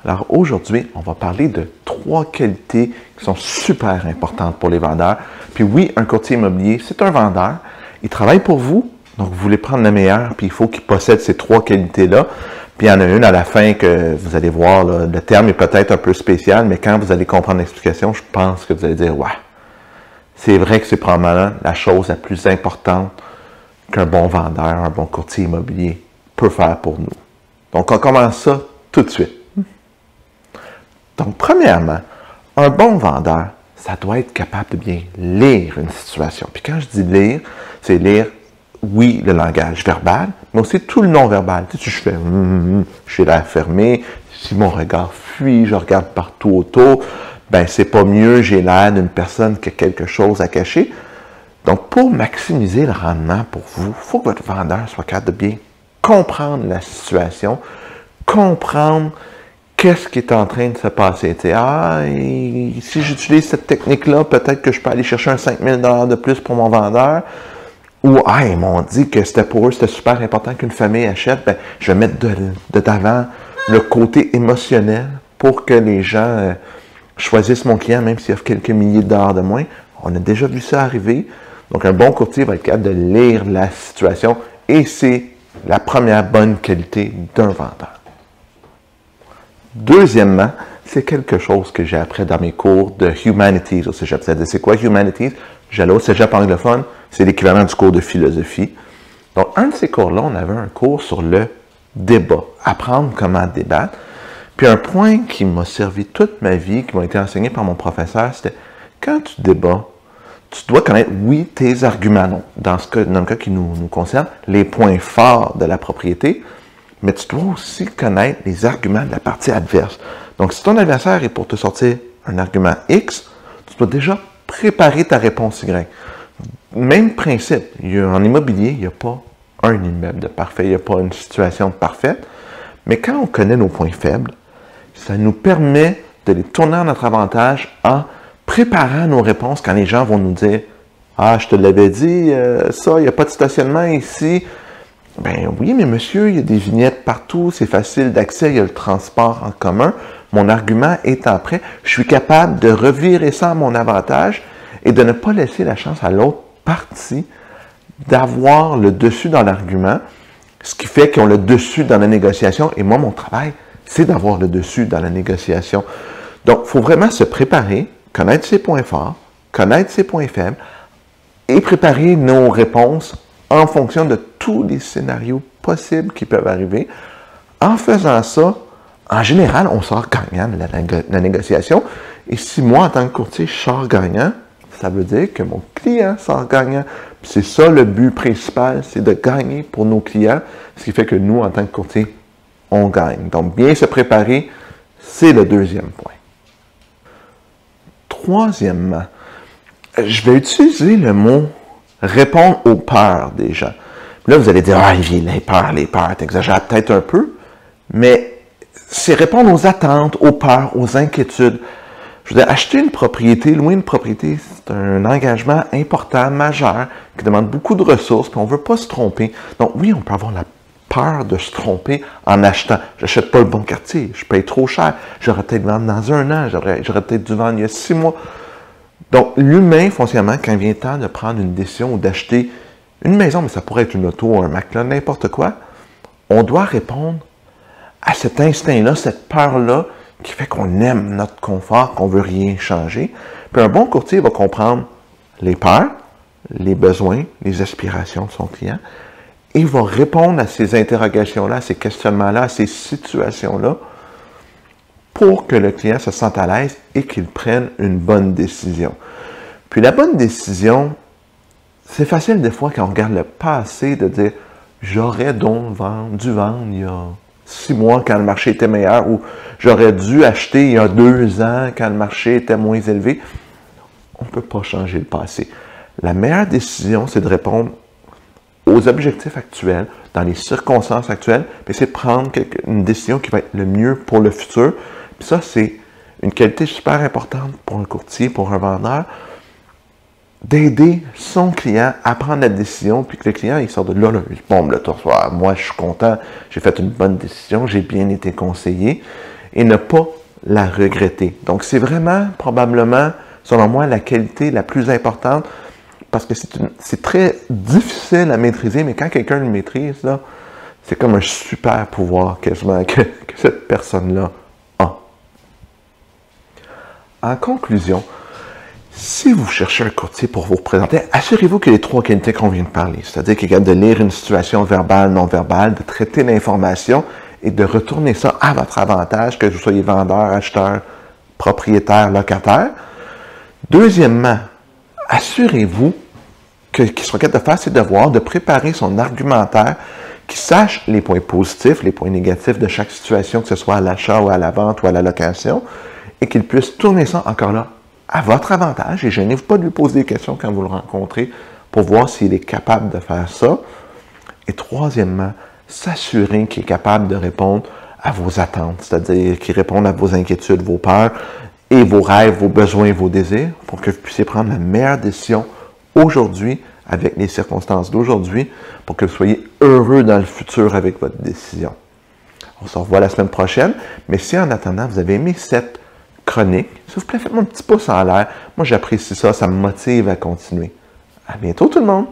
Alors aujourd'hui, on va parler de 3 qualités qui sont super importantes pour les vendeurs. Puis oui, un courtier immobilier, c'est un vendeur. Il travaille pour vous, donc vous voulez prendre le meilleur, puis il faut qu'il possède ces 3 qualités-là. Puis il y en a une à la fin que vous allez voir, là, le terme est peut-être un peu spécial, mais quand vous allez comprendre l'explication, je pense que vous allez dire « Ouais, c'est vrai que c'est probablement la chose la plus importante qu'un bon vendeur, un bon courtier immobilier peut faire pour nous. » Donc on commence ça tout de suite. Donc, premièrement, un bon vendeur, ça doit être capable de bien lire une situation. Puis quand je dis lire, c'est lire, oui, le langage verbal, mais aussi tout le non-verbal. Tu sais, je fais j'ai l'air fermé, si mon regard fuit, je regarde partout autour, ben c'est pas mieux, j'ai l'air d'une personne qui a quelque chose à cacher. Donc, pour maximiser le rendement pour vous, il faut que votre vendeur soit capable de bien comprendre la situation, comprendre qu'est-ce qui est en train de se passer. Tu sais, si j'utilise cette technique-là, peut-être que je peux aller chercher un 5 000 $ de plus pour mon vendeur. Ou, ils m'ont dit que c'était pour eux, c'était super important qu'une famille achète. Ben, je vais mettre de d'avant le côté émotionnel pour que les gens choisissent mon client, même s'il offre quelques milliers de dollars de moins. On a déjà vu ça arriver. Donc, un bon courtier va être capable de lire la situation et c'est la première bonne qualité d'un vendeur. Deuxièmement, c'est quelque chose que j'ai appris dans mes cours de Humanities au cégep. C'est quoi Humanities? J'allais au cégep anglophone, c'est l'équivalent du cours de philosophie. Donc, un de ces cours-là, on avait un cours sur le débat, apprendre comment débattre. Puis un point qui m'a servi toute ma vie, qui m'a été enseigné par mon professeur, c'était quand tu débats, tu dois connaître, oui, tes arguments, non, dans le cas qui nous concerne, les points forts de la propriété, mais tu dois aussi connaître les arguments de la partie adverse. Donc, si ton adversaire est pour te sortir un argument X, tu dois déjà préparer ta réponse Y. Même principe, en immobilier, il n'y a pas un immeuble de parfait, il n'y a pas une situation parfaite, mais quand on connaît nos points faibles, ça nous permet de les tourner en notre avantage en préparant nos réponses quand les gens vont nous dire « Ah, je te l'avais dit, ça, il n'y a pas de stationnement ici. » Ben oui, mais monsieur, il y a des vignettes partout, c'est facile d'accès, il y a le transport en commun. Mon argument étant prêt, je suis capable de revirer ça à mon avantage et de ne pas laisser la chance à l'autre partie d'avoir le dessus dans l'argument, ce qui fait qu'ils ont le dessus dans la négociation. Et moi, mon travail, c'est d'avoir le dessus dans la négociation. Donc, il faut vraiment se préparer, connaître ses points forts, connaître ses points faibles et préparer nos réponses en fonction de tous les scénarios possibles qui peuvent arriver. En faisant ça, en général, on sort gagnant de la négociation. Et si moi, en tant que courtier, je sors gagnant, ça veut dire que mon client sort gagnant. C'est ça le but principal, c'est de gagner pour nos clients, ce qui fait que nous, en tant que courtier, on gagne. Donc, bien se préparer, c'est le deuxième point. Troisièmement, je vais utiliser le mot répondre aux peurs des gens. Là, vous allez dire, Olivier, les peurs, t'exagères peut-être un peu, mais c'est répondre aux attentes, aux peurs, aux inquiétudes. Je veux dire, acheter une propriété, louer une propriété, c'est un engagement important, majeur, qui demande beaucoup de ressources, puis on ne veut pas se tromper. Donc oui, on peut avoir la peur de se tromper en achetant. J'achète pas le bon quartier, je paye trop cher, j'aurais peut-être vendre dans 1 an, j'aurais peut-être dû vendre il y a 6 mois. Donc, l'humain, foncièrement, quand il vient le temps de prendre une décision ou d'acheter une maison, mais ça pourrait être une auto, un McLaren, n'importe quoi, on doit répondre à cet instinct-là, cette peur-là, qui fait qu'on aime notre confort, qu'on ne veut rien changer. Puis un bon courtier va comprendre les peurs, les besoins, les aspirations de son client, et va répondre à ces interrogations-là, à ces questionnements-là, à ces situations-là, pour que le client se sente à l'aise et qu'il prenne une bonne décision. Puis la bonne décision, c'est facile des fois quand on regarde le passé de dire « j'aurais donc dû vendre il y a 6 mois quand le marché était meilleur » ou « j'aurais dû acheter il y a 2 ans quand le marché était moins élevé ». On ne peut pas changer le passé. La meilleure décision, c'est de répondre aux objectifs actuels, dans les circonstances actuelles, puis c'est de prendre une décision qui va être le mieux pour le futur. Puis ça, c'est une qualité super importante pour un courtier, pour un vendeur, d'aider son client à prendre la décision, puis que le client, il sort de là, il bombe le torsoir. Moi, je suis content, j'ai fait une bonne décision, j'ai bien été conseillé. et ne pas la regretter. Donc, c'est vraiment, probablement, selon moi, la qualité la plus importante parce que c'est très difficile à maîtriser, mais quand quelqu'un le maîtrise, là, c'est comme un super pouvoir quasiment que cette personne-là a. En conclusion, si vous cherchez un courtier pour vous représenter, assurez-vous que les 3 qualités qu'on vient de parler, c'est-à-dire qu'il est capable de lire une situation verbale, non verbale, de traiter l'information et de retourner ça à votre avantage, que vous soyez vendeur, acheteur, propriétaire, locataire. Deuxièmement, assurez-vous qu'il soit capable de faire ses devoirs, de préparer son argumentaire, qu'il sache les points positifs, les points négatifs de chaque situation, que ce soit à l'achat ou à la vente ou à la location, et qu'il puisse tourner ça encore là à votre avantage. Et gênez-vous pas de lui poser des questions quand vous le rencontrez pour voir s'il est capable de faire ça. Et troisièmement, s'assurer qu'il est capable de répondre à vos attentes, c'est-à-dire qu'il réponde à vos inquiétudes, vos peurs et vos rêves, vos besoins, vos désirs, pour que vous puissiez prendre la meilleure décision aujourd'hui, avec les circonstances d'aujourd'hui, pour que vous soyez heureux dans le futur avec votre décision. On se revoit la semaine prochaine, mais si en attendant, vous avez aimé cette chronique, s'il vous plaît, faites-moi un petit pouce en l'air. Moi, j'apprécie ça, ça me motive à continuer. À bientôt tout le monde!